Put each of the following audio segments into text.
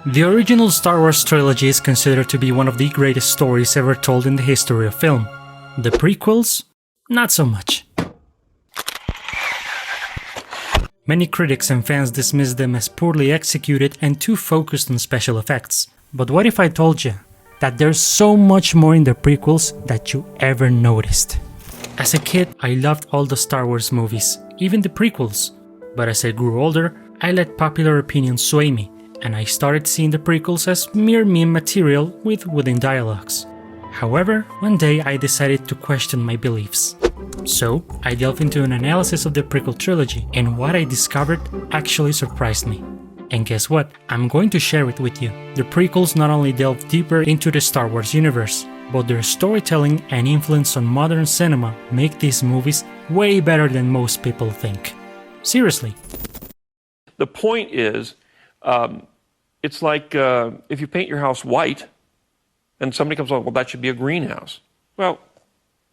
The original Star Wars trilogy is considered to be one of the greatest stories ever told in the history of film. The prequels? Not so much. Many critics and fans dismiss them as poorly executed and too focused on special effects. But what if I told you that there's so much more in the prequels that you ever noticed? As a kid, I loved all the Star Wars movies, even the prequels. But as I grew older, I let popular opinion sway me, and I started seeing the prequels as mere meme material with wooden dialogues. However, one day I decided to question my beliefs. So, I delved into an analysis of the prequel trilogy, and what I discovered actually surprised me. And guess what? I'm going to share it with you. The prequels not only delve deeper into the Star Wars universe, but their storytelling and influence on modern cinema make these movies way better than most people think. Seriously. The point is, it's like if you paint your house white, and somebody comes along, well, that should be a greenhouse. Well,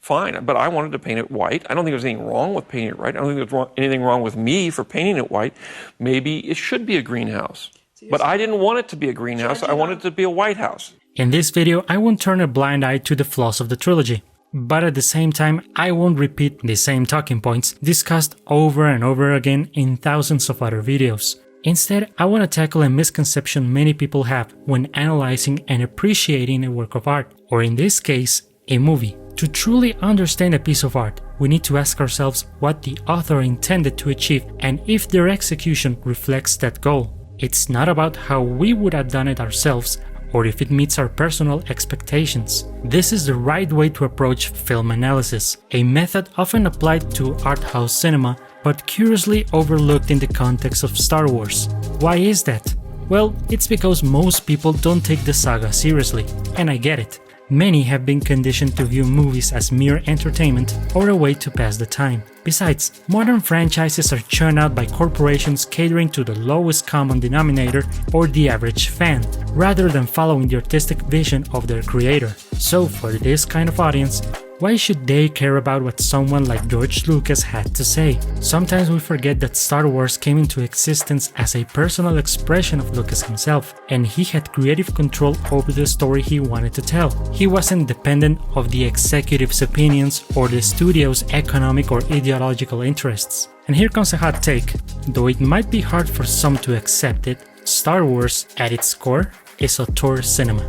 fine, but I wanted to paint it white. I don't think there's anything wrong with painting it white. I don't think there's anything wrong with me for painting it white. Maybe it should be a greenhouse. But I didn't want it to be a greenhouse. I wanted it to be a White House. In this video, I won't turn a blind eye to the flaws of the trilogy. But at the same time, I won't repeat the same talking points discussed over and over again in thousands of other videos. Instead, I want to tackle a misconception many people have when analyzing and appreciating a work of art, or in this case, a movie. To truly understand a piece of art, we need to ask ourselves what the author intended to achieve and if their execution reflects that goal. It's not about how we would have done it ourselves or if it meets our personal expectations. This is the right way to approach film analysis, a method often applied to art house cinema but curiously overlooked in the context of Star Wars. Why is that? Well, it's because most people don't take the saga seriously, and I get it. Many have been conditioned to view movies as mere entertainment or a way to pass the time. Besides, modern franchises are churned out by corporations catering to the lowest common denominator or the average fan, rather than following the artistic vision of their creator. So for this kind of audience, why should they care about what someone like George Lucas had to say? Sometimes we forget that Star Wars came into existence as a personal expression of Lucas himself, and he had creative control over the story he wanted to tell. He wasn't dependent of the executive's opinions or the studio's economic or ideological interests. And here comes a hot take. Though it might be hard for some to accept it, Star Wars, at its core, is auteur cinema.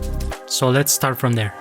So let's start from there.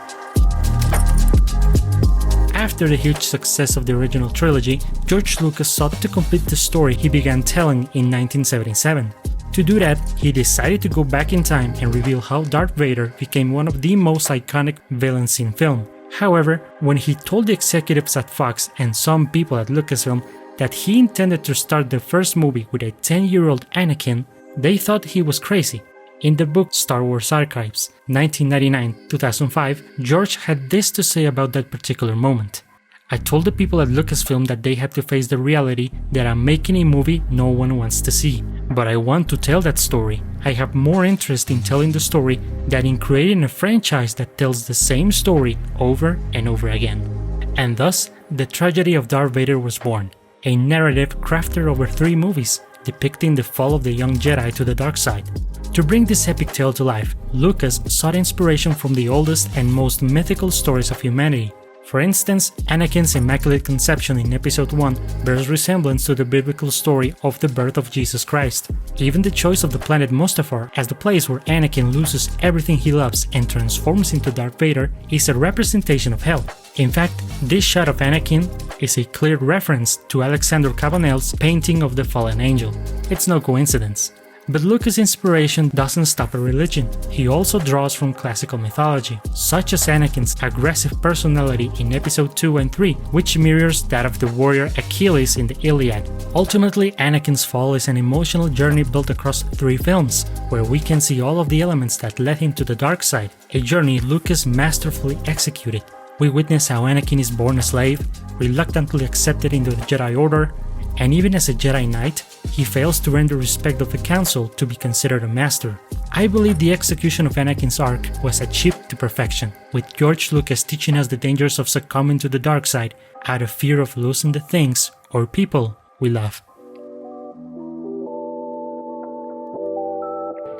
After the huge success of the original trilogy, George Lucas sought to complete the story he began telling in 1977. To do that, he decided to go back in time and reveal how Darth Vader became one of the most iconic villains in film. However, when he told the executives at Fox and some people at Lucasfilm that he intended to start the first movie with a 10-year-old Anakin, they thought he was crazy. In the book Star Wars Archives, 1999-2005, George had this to say about that particular moment. I told the people at Lucasfilm that they had to face the reality that I'm making a movie no one wants to see. But I want to tell that story. I have more interest in telling the story than in creating a franchise that tells the same story over and over again. And thus, the tragedy of Darth Vader was born, a narrative crafted over 3 movies, depicting the fall of the young Jedi to the dark side. To bring this epic tale to life, Lucas sought inspiration from the oldest and most mythical stories of humanity. For instance, Anakin's Immaculate Conception in Episode 1 bears resemblance to the biblical story of the birth of Jesus Christ. Even the choice of the planet Mustafar as the place where Anakin loses everything he loves and transforms into Darth Vader is a representation of hell. In fact, this shot of Anakin is a clear reference to Alexander Cabanel's painting of the fallen angel. It's no coincidence. But Lucas' inspiration doesn't stop at religion. He also draws from classical mythology, such as Anakin's aggressive personality in Episode 2 and 3, which mirrors that of the warrior Achilles in the Iliad. Ultimately, Anakin's fall is an emotional journey built across 3 films, where we can see all of the elements that led him to the dark side, a journey Lucas masterfully executed. We witness how Anakin is born a slave, reluctantly accepted into the Jedi Order, and even as a Jedi Knight, he fails to earn the respect of the Council to be considered a master. I believe the execution of Anakin's arc was achieved to perfection, with George Lucas teaching us the dangers of succumbing to the dark side out of fear of losing the things or people we love.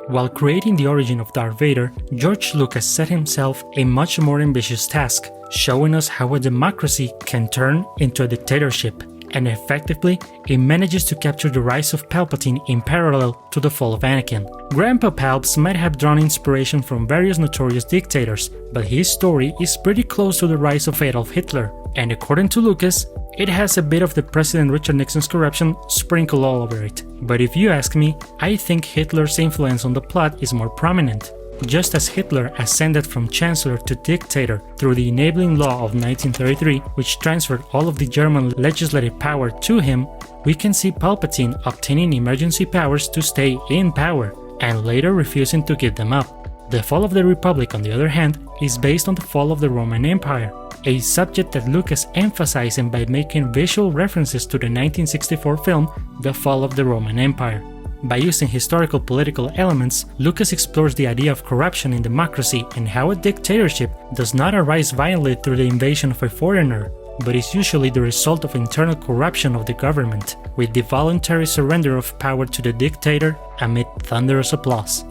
While creating the origin of Darth Vader, George Lucas set himself a much more ambitious task, showing us how a democracy can turn into a dictatorship, and effectively, it manages to capture the rise of Palpatine in parallel to the fall of Anakin. Grandpa Palps might have drawn inspiration from various notorious dictators, but his story is pretty close to the rise of Adolf Hitler, and according to Lucas, it has a bit of the President Richard Nixon's corruption sprinkled all over it. But if you ask me, I think Hitler's influence on the plot is more prominent. Just as Hitler ascended from chancellor to dictator through the enabling law of 1933, which transferred all of the German legislative power to him, we can see Palpatine obtaining emergency powers to stay in power, and later refusing to give them up. The fall of the Republic, on the other hand, is based on the fall of the Roman Empire, a subject that Lucas emphasized by making visual references to the 1964 film The Fall of the Roman Empire. By using historical political elements, Lucas explores the idea of corruption in democracy and how a dictatorship does not arise violently through the invasion of a foreigner, but is usually the result of internal corruption of the government, with the voluntary surrender of power to the dictator amid thunderous applause.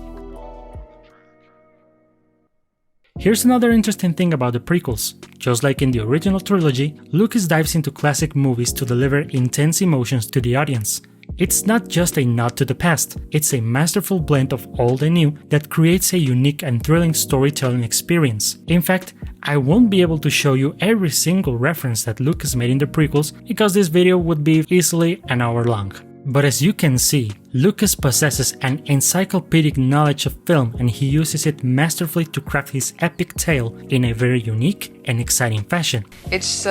Here's another interesting thing about the prequels. Just like in the original trilogy, Lucas dives into classic movies to deliver intense emotions to the audience. It's not just a nod to the past, it's a masterful blend of old and new that creates a unique and thrilling storytelling experience. In fact, I won't be able to show you every single reference that Lucas made in the prequels because this video would be easily an hour long. But as you can see, Lucas possesses an encyclopedic knowledge of film, and he uses it masterfully to craft his epic tale in a very unique and exciting fashion. It's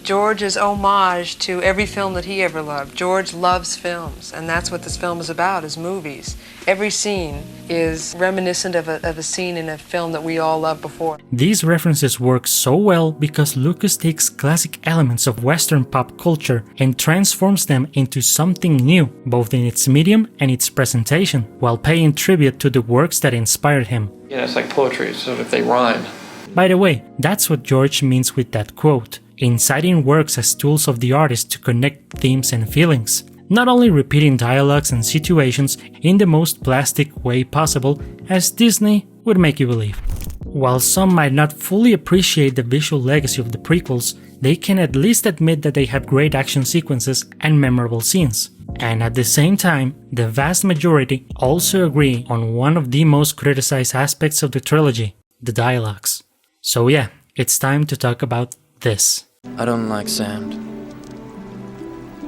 George's homage to every film that he ever loved. George loves films, and that's what this film is about, is movies. Every scene is reminiscent of a scene in a film that we all loved before. These references work so well because Lucas takes classic elements of Western pop culture and transforms them into something new, both in its medium and its presentation, while paying tribute to the works that inspired him. Yeah, it's like poetry, so if they rhyme. By the way, that's what George means with that quote, inciting works as tools of the artist to connect themes and feelings, not only repeating dialogues and situations in the most plastic way possible, as Disney would make you believe. While some might not fully appreciate the visual legacy of the prequels, they can at least admit that they have great action sequences and memorable scenes. And at the same time, the vast majority also agree on one of the most criticized aspects of the trilogy, the dialogues. So yeah, it's time to talk about this. I don't like sand.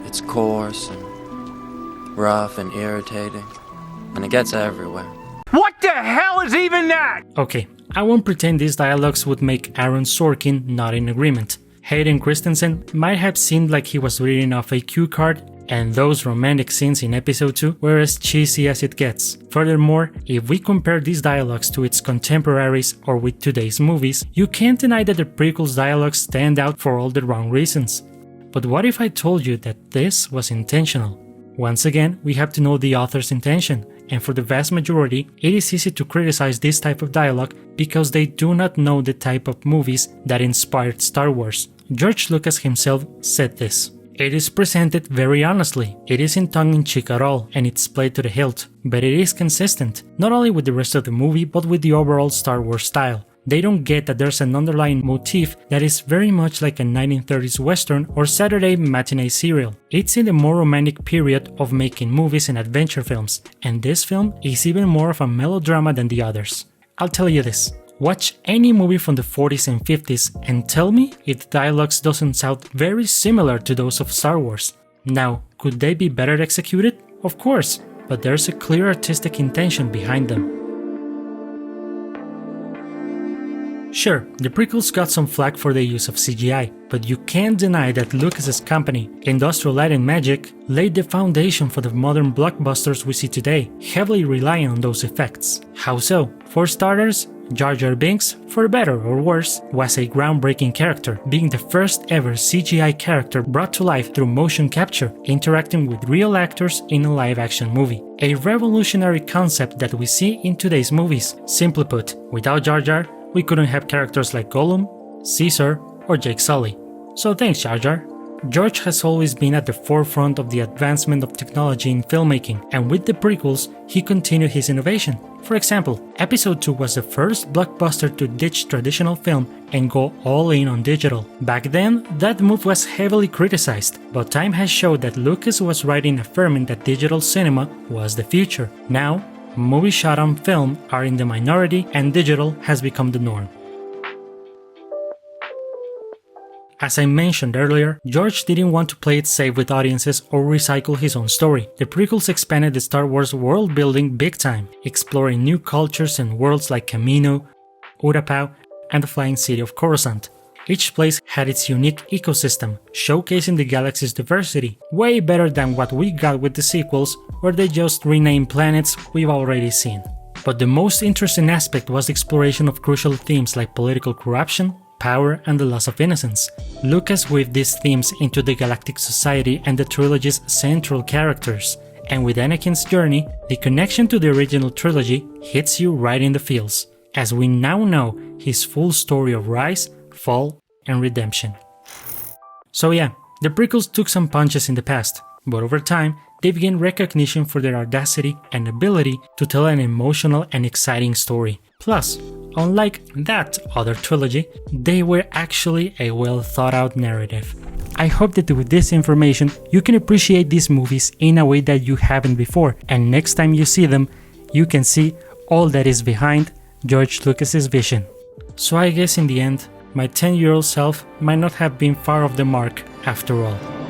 It's coarse and rough and irritating, and it gets everywhere. What the hell is even that? Okay, I won't pretend these dialogues would make Aaron Sorkin not in agreement. Hayden Christensen might have seemed like he was reading off a cue card, and those romantic scenes in episode 2 were as cheesy as it gets. Furthermore, if we compare these dialogues to its contemporaries or with today's movies, you can't deny that the prequels' dialogues stand out for all the wrong reasons. But what if I told you that this was intentional? Once again, we have to know the author's intention, and for the vast majority, it is easy to criticize this type of dialogue because they do not know the type of movies that inspired Star Wars. George Lucas himself said this. It is presented very honestly, it isn't tongue-in-cheek at all, and it's played to the hilt, but it is consistent, not only with the rest of the movie but with the overall Star Wars style. They don't get that there's an underlying motif that is very much like a 1930s western or Saturday matinee serial. It's in the more romantic period of making movies and adventure films, and this film is even more of a melodrama than the others. I'll tell you this. Watch any movie from the 40s and 50s and tell me if the dialogues doesn't sound very similar to those of Star Wars. Now, could they be better executed? Of course, but there's a clear artistic intention behind them. Sure, the prequels got some flack for the use of CGI, but you can't deny that Lucas's company, Industrial Light and Magic, laid the foundation for the modern blockbusters we see today, heavily relying on those effects. How so? For starters, Jar Jar Binks, for better or worse, was a groundbreaking character, being the first ever CGI character brought to life through motion capture, interacting with real actors in a live-action movie. A revolutionary concept that we see in today's movies. Simply put, without Jar Jar, we couldn't have characters like Gollum, Caesar, or Jake Sully. So thanks, Jar Jar. George has always been at the forefront of the advancement of technology in filmmaking, and with the prequels, he continued his innovation. For example, Episode 2 was the first blockbuster to ditch traditional film and go all in on digital. Back then, that move was heavily criticized, but time has showed that Lucas was right in affirming that digital cinema was the future. Now, movies shot on film are in the minority and digital has become the norm. As I mentioned earlier, George didn't want to play it safe with audiences or recycle his own story. The prequels expanded the Star Wars world building big time, exploring new cultures and worlds like Kamino, Utapau, and the Flying City of Coruscant. Each place had its unique ecosystem, showcasing the galaxy's diversity, way better than what we got with the sequels, where they just renamed planets we've already seen. But the most interesting aspect was the exploration of crucial themes like political corruption, power, and the loss of innocence. Lucas weaved these themes into the Galactic Society and the trilogy's central characters, and with Anakin's journey, the connection to the original trilogy hits you right in the feels, as we now know his full story of rise, fall, and redemption. So yeah, the prequels took some punches in the past, but over time, they've gained recognition for their audacity and ability to tell an emotional and exciting story. Plus, unlike that other trilogy, they were actually a well thought out narrative. I hope that with this information, you can appreciate these movies in a way that you haven't before, and next time you see them, you can see all that is behind George Lucas's vision. So I guess in the end, my 10-year-old self might not have been far off the mark after all.